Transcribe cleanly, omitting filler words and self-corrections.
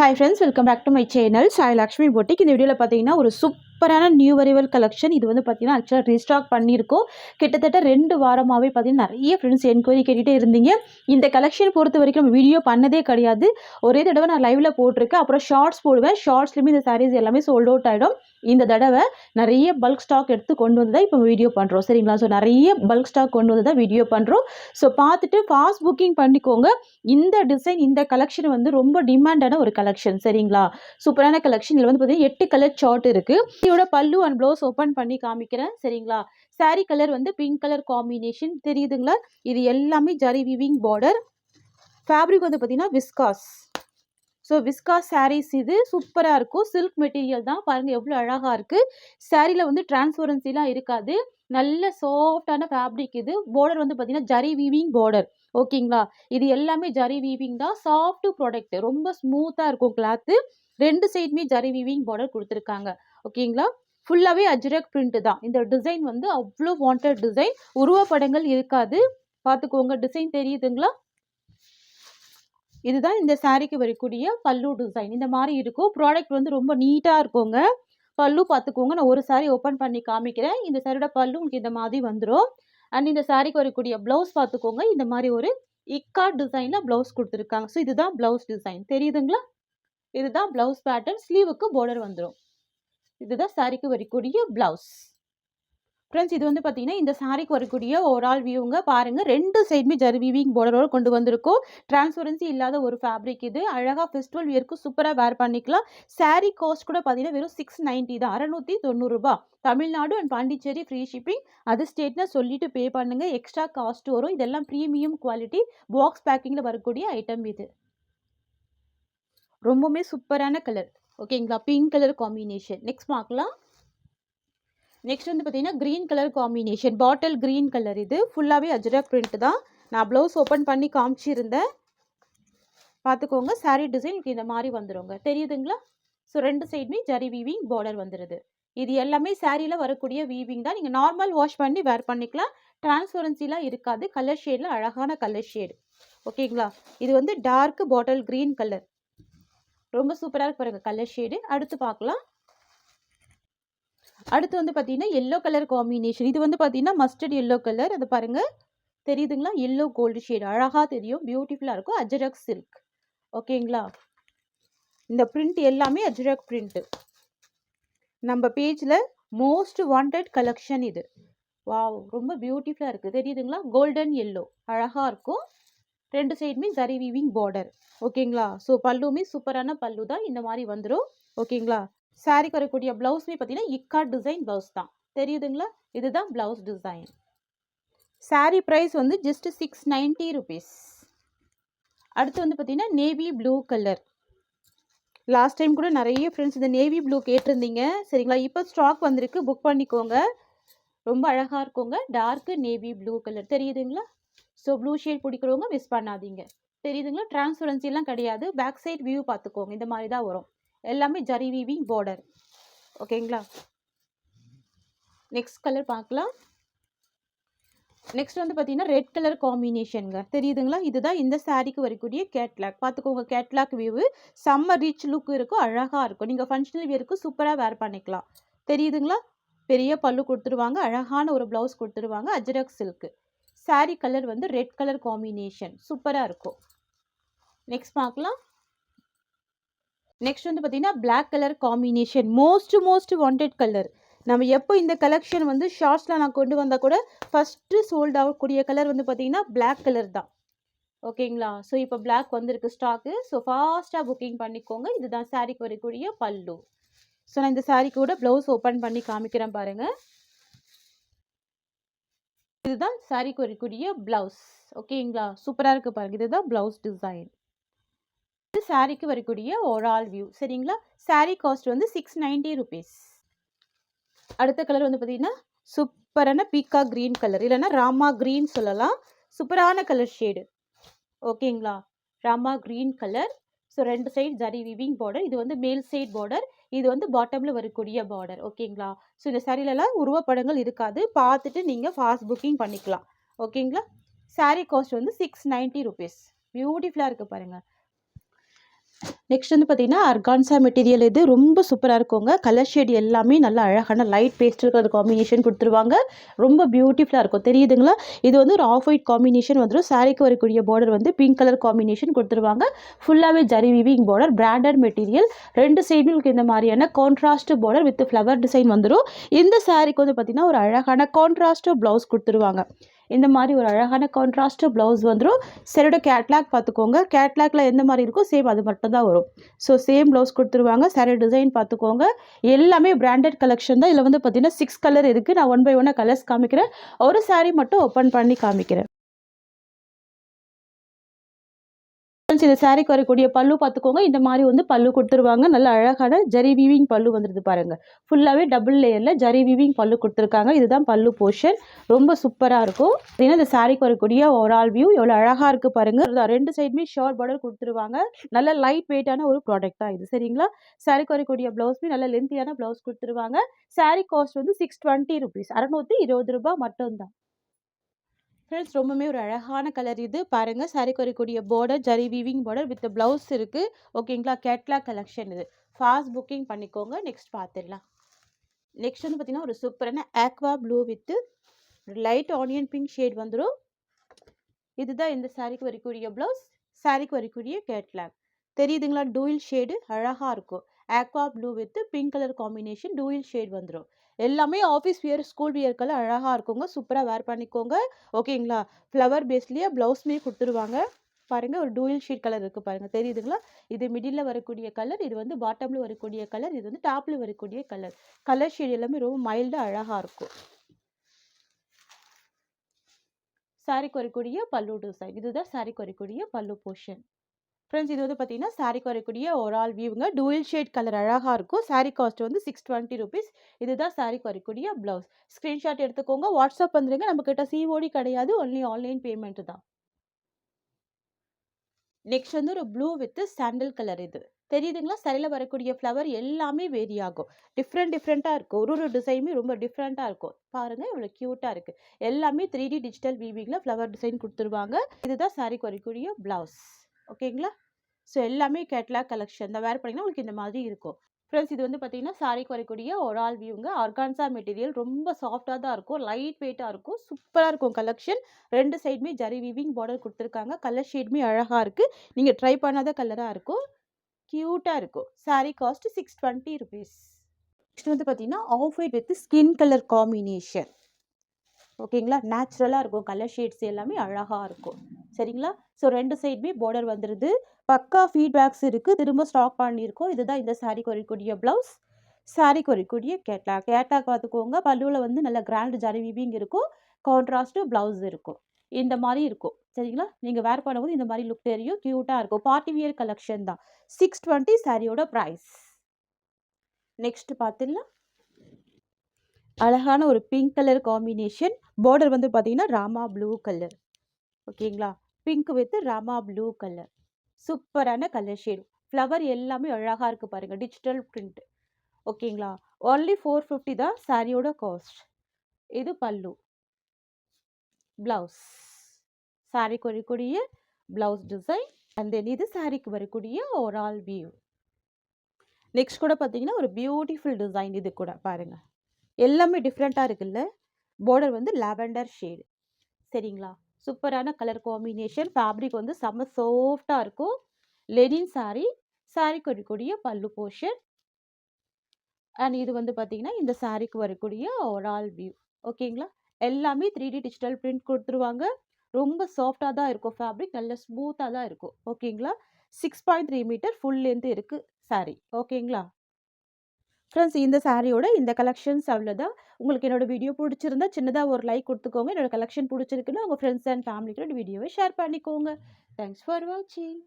Hi friends, welcome back to my channel Sai Lakshmi Boutique. இந்த வீடியோவில் பார்த்தீங்கன்னா ஒரு சூப்பரான நியூ அரைவல் கலெக்ஷன். இது வந்து பார்த்தீங்கன்னா ஆக்சுவலாக ரீஸ்டாக் பண்ணியிருக்கோம். கிட்டத்தட்ட 2 வாரமாகவே பார்த்தீங்கன்னா நிறைய ஃப்ரெண்ட்ஸ் என்கொயரி கேட்டுகிட்டே இருந்தீங்க. இந்த கலெக்ஷன் பொறுத்த வரைக்கும் நம்ம வீடியோ பண்ணதே கிடையாது. ஒரே தடவை நான் லைவில் போட்டிருக்கேன். அப்புறம் ஷார்ட்ஸ் போடுவேன். ஷார்ட்ஸ்லையுமே இந்த சாரீஸ் எல்லாமே சோல்ட் அவுட் ஆகிடும். இந்த தடவை நிறைய பல்க் ஸ்டாக் எடுத்து கொண்டு வந்து தான் இப்போ வீடியோ பண்ணுறோம். சரிங்களா? ஸோ நிறைய பல்க் ஸ்டாக் கொண்டு வந்து தான் வீடியோ பண்ணுறோம். ஸோ பார்த்துட்டு ஃபாஸ்ட் புக்கிங் பண்ணிக்கோங்க. இந்த டிசைன் இந்த கலெக்ஷன் வந்து ரொம்ப டிமாண்டான ஒரு கலெக்ஷன். சரிங்களா? சூப்பரான கலெக்ஷன். இதில் வந்து பார்த்தீங்கன்னா 8 கலர் சார்ட் இருக்குது. இதோட பல்லு அண்ட் ப்ளவுஸ் ஓப்பன் பண்ணி காமிக்கிறேன். சரிங்களா? சாரீ கலர் வந்து பிங்க் கலர் காம்பினேஷன் தெரியுதுங்களா? இது எல்லாமே ஜரி வீவிங் பார்டர். ஃபேப்ரிக் வந்து பார்த்தீங்கன்னா விஸ்காஸ். ஸோ விஸ்காஸ் சாரீஸ் இது சூப்பராக இருக்கும். சில்க் மெட்டீரியல் தான். பாருங்கள் எவ்வளோ அழகாக இருக்குது. சாரியில் வந்து டிரான்ஸ்பரன்சிலாம் இருக்காது. நல்ல சாஃப்டான ஃபேப்ரிக் இது. பார்டர் வந்து பார்த்தீங்கன்னா ஜரி வீவிங் பார்டர். ஓகேங்களா? இது எல்லாமே ஜரி வீவிங் தான். Soft product. ரொம்ப ஸ்மூத்தாக இருக்கும் கிளாத்து. 2 சைடுமே ஜரி வீவிங் பார்டர் கொடுத்துருக்காங்க. ஓகேங்களா? ஃபுல்லாகவே அஜ்ரக் பிரிண்ட் தான். இந்த டிசைன் வந்து அவ்வளோ வாண்டட் டிசைன். உருவப்படங்கள் இருக்காது. பார்த்துக்கோங்க. டிசைன் தெரியுதுங்களா? இதுதான் இந்த சாரீக்கு வரக்கூடிய பல்லு டிசைன். இந்த மாதிரி இருக்கும். ப்ராடக்ட் வந்து ரொம்ப நீட்டாக இருக்குங்க. பல்லு பார்த்துக்கோங்க. நான் ஒரு சாரீ ஓப்பன் பண்ணி காமிக்கிறேன். இந்த சாரியோட பல்லு உங்களுக்கு இந்த மாதிரி வந்துடும். அண்ட் இந்த சாரீக்கு வரக்கூடிய ப்ளவுஸ் பார்த்துக்கோங்க. இந்த மாதிரி ஒரு இக்கார்ட் டிசைனில் ப்ளவுஸ் கொடுத்துருக்காங்க. ஸோ இதுதான் ப்ளவுஸ் டிசைன். தெரியுதுங்களா? இதுதான் ப்ளவுஸ் பேட்டர்ன். ஸ்லீவுக்கு பார்டர் வந்துடும். இதுதான் சாரீக்கு வரக்கூடிய ப்ளவுஸ். ஃப்ரெண்ட்ஸ், இது வந்து பார்த்தீங்கன்னா இந்த சாரீக்கு வரக்கூடிய ஓவரால் வியூங்க. பாருங்கள், 2 சைடுமே ஜரி வீவிங் பார்டரோடு கொண்டு வந்திருக்கோம். டிரான்ஸ்பரன்சி இல்லாத ஒரு ஃபேப்ரிக் இது. அழகாக ஃபெஸ்டிவல் வியருக்கு சூப்பராக வேர் பண்ணிக்கலாம். சாரீ காஸ்ட் கூட பார்த்தீங்கன்னா வெறும் 690 தான். 690 ரூபா. Tamil Nadu and Pondicherry free shipping. அது ஸ்டேட்னா சொல்லிட்டு பே பண்ணுங்கள். எக்ஸ்ட்ரா காஸ்ட் வரும். இதெல்லாம் ப்ரீமியம் குவாலிட்டி பாக்ஸ் பேக்கிங்கில் வரக்கூடிய ஐட்டம் இது. ரொம்பவுமே சூப்பரான கலர். ஓகேங்களா? Pink colour combination. நெக்ஸ்ட் பார்க்கலாம். நெக்ஸ்ட் வந்து பார்த்தீங்கன்னா green colour combination. Bottle green colour. இது ஃபுல்லாகவே அஜ்ரக் பிரிண்ட் தான். நான் ப்ளவுஸ் ஓப்பன் பண்ணி காமிச்சிருந்தேன். பார்த்துக்கோங்க. சாரீ டிசைன் இந்த மாதிரி வந்துடுங்க. தெரியுதுங்களா? ஸோ 2 சைடுமே ஜரி வீவிங் பார்டர் வந்துடுது. இது எல்லாமே சாரியில் வரக்கூடிய வீவிங் தான். நீங்கள் நார்மல் வாஷ் பண்ணி வேர் பண்ணிக்கலாம். டிரான்ஸ்பரன்சிலாம் இருக்காது. கலர் ஷேடில் அழகான கலர் ஷேடு. ஓகேங்களா? இது வந்து டார்க் பாட்டில் க்ரீன் கலர். ரொம்ப சூப்பராக இருக்கு பாருங்க கலர் ஷேடு. அடுத்து பார்க்கலாம். அடுத்து வந்து பார்த்தீங்கன்னா எல்லோ கலர் காம்பினேஷன். இது வந்து பார்த்தீங்கன்னா மஸ்டர்ட் எல்லோ கலர். அது பாருங்கள், தெரியுதுங்களா? எல்லோ கோல்டு ஷேடு அழகாக தெரியும். பியூட்டிஃபுல்லாக இருக்கும். அஜ்ரக் சில்க். ஓகேங்களா? இந்த பிரிண்ட் எல்லாமே அஜ்ரக் பிரிண்ட்டு. நம்ம பேஜில் மோஸ்ட் வாண்டட் கலெக்ஷன் இது. வாவ், ரொம்ப பியூட்டிஃபுல்லாக இருக்குது. தெரியுதுங்களா? கோல்டன் எல்லோ அழகாக இருக்கும். 2 சைடுமே ஜரி வீவிங் பார்டர். ஓகேங்களா? ஸோ பல்லுமே சூப்பரான பல்லு தான். இந்த மாதிரி வந்துடும். ஓகேங்களா? சாரிக்கு வரக்கூடிய ப்ளவுஸ்மே பார்த்தீங்கன்னா இக்கார்ட் டிசைன் ப்ளவுஸ் தான். தெரியுதுங்களா? இதுதான் ப்ளவுஸ் டிசைன். சாரீ ப்ரைஸ் வந்து ஜஸ்ட் 690 ருபீஸ். அடுத்து வந்து பார்த்தீங்கன்னா navy blue colour. Last time கூட நிறைய ஃப்ரெண்ட்ஸ் இந்த நேவி ப்ளூ கேட்டிருந்தீங்க. சரிங்களா? இப்போ ஸ்டாக் வந்திருக்கு. புக் பண்ணிக்கோங்க. ரொம்ப அழகாக இருக்குங்க. Torque navy blue colour. தெரியுதுங்களா? ஸோ ப்ளூ ஷேட் பிடிக்கிறவங்க மிஸ் பண்ணாதீங்க. தெரியுதுங்களா? டிரான்ஸ்பரன்சிலாம் கிடையாது. பேக் சைட் வியூ பார்த்துக்கோங்க. இந்த மாதிரி தான் வரும். எல்லாமே ஜரி வீவிங் பார்டர். ஓகேங்களா? நெக்ஸ்ட் கலர் பார்க்கலாம். நெக்ஸ்ட் வந்து பார்த்தீங்கன்னா ரெட் கலர் காம்பினேஷனுங்க. தெரியுதுங்களா? இதுதான் இந்த சாரீக்கு வரக்கூடிய கேட்லாக். பார்த்துக்கோங்க. கேட்லாக் வியூவு செம்ம ரிச் லுக் இருக்கும். அழகாக இருக்கும். நீங்கள் ஃபங்க்ஷனல் வியருக்கு சூப்பராக வேர் பண்ணிக்கலாம். தெரியுதுங்களா? பெரிய பல்லு கொடுத்துருவாங்க. அழகான ஒரு ப்ளவுஸ் கொடுத்துருவாங்க. அஜ்ரக் சில்க்கு. சாரீ கலர் வந்து ரெட் கலர் காம்பினேஷன். சூப்பராக இருக்கும். நெக்ஸ்ட் பார்க்கலாம். நெக்ஸ்ட் வந்து பார்த்தீங்கன்னா black colour combination. Most wanted colour. நம்ம எப்போ இந்த கலெக்ஷன் வந்து ஷார்ட்ஸில் நான் கொண்டு வந்தால் கூட ஃபஸ்ட்டு சோல்ட் ஆகக்கூடிய கலர் வந்து பார்த்தீங்கன்னா பிளாக் கலர் தான். ஓகேங்களா? ஸோ இப்போ பிளாக் வந்திருக்கு ஸ்டாக்கு. ஸோ ஃபாஸ்ட்டாக புக்கிங் பண்ணிக்கோங்க. இதுதான் சாரீக்கு வரக்கூடிய பல்லு. ஸோ நான் இந்த சாரீ கூட ப்ளவுஸ் ஓப்பன் பண்ணி காமிக்கிறேன் பாருங்கள். இதுதான் சாரீக்கு வரக்கூடிய ப்ளவுஸ். ஓகேங்களா? சூப்பராக இருக்குது பாருங்கள். இதுதான் ப்ளவுஸ் டிசைன். சாரீக்கு வரக்கூடிய ஓவரால் வியூ. சரிங்களா? சாரீ காஸ்ட் வந்து 690 ருபீஸ். அடுத்த கலர் வந்து பார்த்தீங்கன்னா சூப்பரான பீக்கா க்ரீன் கலர், இல்லைன்னா ராமா க்ரீன் சொல்லலாம். சூப்பரான கலர் ஷேடு. ஓகேங்களா? Rama green colour. So 2 side zari weaving border. இது வந்து மேல் சைட் பார்டர். இது வந்து பாட்டமில் வரக்கூடிய பார்டர். ஓகேங்களா? ஸோ இந்த சாரிலலாம் உருவப்படங்கள் இருக்காது. பார்த்துட்டு நீங்கள் ஃபாஸ்ட் புக்கிங் பண்ணிக்கலாம். ஓகேங்களா? சாரீ காஸ்ட் வந்து 690 ருபீஸ். பியூட்டிஃபுல்லாக இருக்குது பாருங்கள். நெக்ஸ்ட் வந்து பார்த்தீங்கன்னா, அர்கான்சா மெட்டீரியல் இது ரொம்ப சூப்பரா இருக்குங்க. கலர் ஷேட் எல்லாமே நல்லா அழகான லைட் பேஸ்டல் கலர் காம்பினேஷன் குடுத்துருவாங்க. ரொம்ப பியூட்டிஃபுல்லா இருக்கும். தெரியுதுங்களா? இது வந்து ஒரு ஆஃப் ஒயிட் காம்பினேஷன் வந்துரும். சாரீக்கு வரக்கூடிய பார்டர் வந்து பிங்க் கலர் காம்பினேஷன் குடுத்துருவாங்க. ஃபுல்லாவே zari weaving border, branded material. 2 சைடும் உங்களுக்கு இந்த மாரியான contrast border with flower design வந்துரும். இந்த சாரீக்கு வந்து பார்த்தீங்கன்னா, ஒரு அழகான கான்ட்ராஸ்ட் ப்ளவுஸ் குடுத்துருவாங்க. இந்த மாரி ஒரு அழகான கான்ட்ராஸ்ட் ப்ளவுஸ் வந்துரும். சாரியோட கேட்லாக் பார்த்துக்கோங்க. கேட்லாக்ல எந்த மாரி இருக்கோ சேம் அது மட்டும் தான் வரும். ஸோ சேம் ப்ளவுஸ் குடுத்துருவாங்க. சாரி டிசைன் பார்த்துக்கோங்க. எல்லாமே பிராண்டட் கலெக்ஷன் தான். இதில வந்து பார்த்தீங்கன்னா 6 கலர் இருக்கு. நான் ஒன் பை ஒன்னா கலர்ஸ் காமிக்கிறேன். ஒரு சாரி மட்டும் ஓப்பன் பண்ணி காமிக்கிறேன். ஃப்ரெண்ட்ஸ் இந்த சாரிக்கு வரக்கூடிய பல்லு பார்த்துக்கோங்க. இந்த மாரி வந்து பல்லு குடுத்துருவாங்க. நல்ல அழகான ஜரி வீவிங் பல்லு வந்துருது பாருங்க. ஃபுல்லாவே டபுள் லேயர்ல ஜரி வீவிங் பல்லு குடுத்துருக்காங்க. இதுதான் பல்லு போர்ஷன். ரொம்ப சூப்பரா இருக்கும். பார்த்தீங்கன்னா இந்த சாரிக்கு வரக்கூடிய ஓவரால் வியூ எவ்வளோ அழகா இருக்கு பாருங்க. 2 சைடுமே ஷார்ட் பார்டர் குடுத்துருவாங்க. நல்ல லைட் வெயிட்டான ஒரு ப்ராடக்ட் தான் இது. சரிங்களா? சாரிக்கு வரக்கூடிய ப்ளவுஸ்மே நல்ல லென்த்தியான ப்ளவுஸ் குடுத்துருவாங்க. சாரி காஸ்ட் வந்து ₹620 ₹620 மட்டும் தான். ஃப்ரெண்ட்ஸ் ரொம்பவுமே ஒரு அழகான கலர் இது பாருங்க. சாரிக்கு வரக்கூடிய border zari weaving border with blouse இருக்கு. ஓகேங்களா? கேட்லாக் கலெக்ஷன் இது. ஃபாஸ்ட் புக்கிங் பண்ணிக்கோங்க. நெக்ஸ்ட் பார்த்துடலாம். நெக்ஸ்ட் வந்து பார்த்தீங்கன்னா, ஒரு சூப்பரான aqua blue with light onion pink shade வந்துரும். இதுதான் இந்த சாரிக்கு வரக்கூடிய பிளவுஸ். சாரிக்கு வரக்கூடிய கேட்லாக். தெரியுதுங்களா? டூயல் ஷேடு அழகா இருக்கும். Aqua blue with pink colour combination dual shade வந்துரும். எல்லாமே ஆஃபீஸ் வியர், ஸ்கூல் வியர்க்கெல்லாம் அழகா இருக்குங்க. சூப்பரா வேர் பண்ணிக்கோங்க. ஓகேங்களா? ஃப்ளவர் பேஸ்லயே பிளவுஸ்மே குடுத்துருவாங்க. பாருங்க ஒரு டூயல் ஷேட் கலர் இருக்கு பாருங்க. தெரியுதுங்களா? இது மிடில்ல வரக்கூடிய கலர். இது வந்து பாட்டம்ல வரக்கூடிய கலர். இது வந்து டாப்ல வரக்கூடிய கலர். கலர் ஷேட் எல்லாமே ரொம்ப மைல்டா அழகா இருக்கும். சாரிக்கு வரக்கூடிய பல்லு டிசைன். இதுதான் சாரிக்கு வரக்கூடிய பல்லு போர்ஷன். ஃப்ரெண்ட்ஸ் இது வந்து பார்த்தீங்கன்னா, சாரிக்கு வரக்கூடிய ஓவரால் வியூங்க. டூயல் ஷேட் கலர் அழகா இருக்கும். சாரி காஸ்ட் வந்து ₹620. இதுதான் சாரிக்கு வரக்கூடிய பிளவுஸ். ஸ்கிரீன்ஷாட் எடுத்துக்கோங்க. வாட்ஸ்அப் வந்துருங்க. நம்மகிட்ட சிஓடி கிடையாது. ஒன்லி ஆன்லைன் பேமெண்ட் தான். நெக்ஸ்ட் வந்து ஒரு ப்ளூ வித் சாண்டல் கலர் இது. தெரியுதுங்களா? சாரில வரக்கூடிய ஃப்ளவர் எல்லாமே வேரி ஆகும். டிஃப்ரெண்ட்டா இருக்கும். ஒரு டிசைனுமே ரொம்ப டிஃப்ரெண்ட்டா இருக்கும். பாருங்க இவ்வளோ கியூட்டா இருக்கு. எல்லாமே 3D டிஜிட்டல் வீவிங்ல ஃப்ளவர் டிசைன் குடுத்துருவாங்க. இதுதான் சாரிக்கு வரக்கூடிய பிளவுஸ். ஓகேங்களா? ஸோ எல்லாமே கேட்லாக் கலெக்ஷன் தான். வேர் பண்ணீங்கன்னா உங்களுக்கு இந்த மாதிரி இருக்கும். ஃப்ரெண்ட்ஸ் இது வந்து பார்த்தீங்கன்னா, சாரிக்கு வரக்கூடிய ஓவரால் வியூங்க. ஆர்கான்சா மெட்டீரியல் ரொம்ப சாஃப்ட்டா தான் இருக்கும். லைட் வெயிட்டா இருக்கும். சூப்பரா இருக்கும் கலெக்ஷன். 2 சைடுமே ஜரி வீவிங் பார்டர் குடுத்துருக்காங்க. கலர் ஷேடுமே அழகா இருக்கு. நீங்க ட்ரை பண்ணாத கலரா இருக்கும். கியூட்டா இருக்கும். Sorry cost ₹620. நெக்ஸ்ட் வந்து பார்த்தீங்கன்னா, off white with skin colour combination. ஓகேங்களா? நேச்சுரலா இருக்கும். கலர் ஷேட்ஸ் எல்லாமே அழகா இருக்கும். சரிங்களா? ஸோ 2 சைடுமே பார்டர் வந்துருது. பக்கா ஃபீட்பேக்ஸ் இருக்கு. திரும்ப ஸ்டாக் பண்ணியிருக்கோம். இதுதான் இந்த சாரிக்கு வரக்கூடிய பிளவுஸ். சாரிக்கு வரக்கூடிய கேட்லாக். கேட்லாக் பார்த்துக்கோங்க. பல்லுல வந்து நல்ல கிராண்ட் ஜரி வீவிங் இருக்கும். கான்ட்ராஸ்ட் பிளவுஸ் இருக்கும். இந்த மாரி இருக்கும். சரிங்களா? நீங்க வேர் பண்ணும்போது இந்த மாரி லுக் தெரியும். கியூட்டா இருக்கும். பார்ட்டி வியர் கலெக்ஷன் தான். 620 சாரியோட பிரைஸ். நெக்ஸ்ட் பார்த்துடலாம். அழகான ஒரு பிங்க் கலர் காம்பினேஷன். பார்டர் வந்து பார்த்தீங்கன்னா, ராமா ப்ளூ கலர். ஓகேங்களா? Pink with Rama blue colour. சூப்பரான கலர் ஷேட். ஃப்ளவர் எல்லாமே அழகா இருக்கு பாருங்க. Digital print. ஓகேங்களா? ஒன்லி 450 தான் சாரியோட காஸ்ட். இது பல்லு. பிளவுஸ். சாரிக்கு வரக்கூடிய பிளவுஸ் டிசைன். அண்ட் தென் இது சாரிக்கு வரக்கூடிய ஓவரால் வியூ. நெக்ஸ்ட் கூட பார்த்தீங்கன்னா, ஒரு பியூட்டிஃபுல் டிசைன் இது கூட பாருங்க. எல்லாமே டிஃப்ரெண்ட்டா இருக்குல்ல? பார்டர் வந்து லாவெண்டர் ஷேட். சரிங்களா? சூப்பரான கலர் காம்பினேஷன். ஃபேப்ரிக் வந்து செம்ம சாஃப்ட்டா இருக்கும். Lenin sorry. சாரிக்கு வரக்கூடிய பல்லு போர்ஷன். அண்ட் இது வந்து பார்த்தீங்கன்னா, இந்த சாரிக்கு வரக்கூடிய ஓவரால் வியூ. ஓகேங்களா? எல்லாமே 3D டிஜிட்டல் பிரிண்ட் குடுத்துருவாங்க. ரொம்ப சாஃப்ட்டா தான் இருக்கும் ஃபேப்ரிக். நல்ல ஸ்மூத்தா தான் இருக்கும். ஓகேங்களா? 6.3 மீட்டர் ஃபுல் லென்த் இருக்கு சாரி. ஓகேங்களா? ஃப்ரெண்ட்ஸ் இந்த சாரியோட இந்த கலெக்ஷன்ஸ் அவ்வளோதான். உங்களுக்கு என்னோட வீடியோ பிடிச்சிருந்தா சின்னதா ஒரு லைக் குடுத்துக்கோங்க. என்னோட கலெக்ஷன் பிடிச்சிருக்குன்னா உங்க ஃப்ரெண்ட்ஸ் அண்ட் ஃபேமிலிக்கு இந்த வீடியோவை ஷேர் பண்ணிக்கோங்க. தேங்க்ஸ் ஃபார் வாட்சிங்.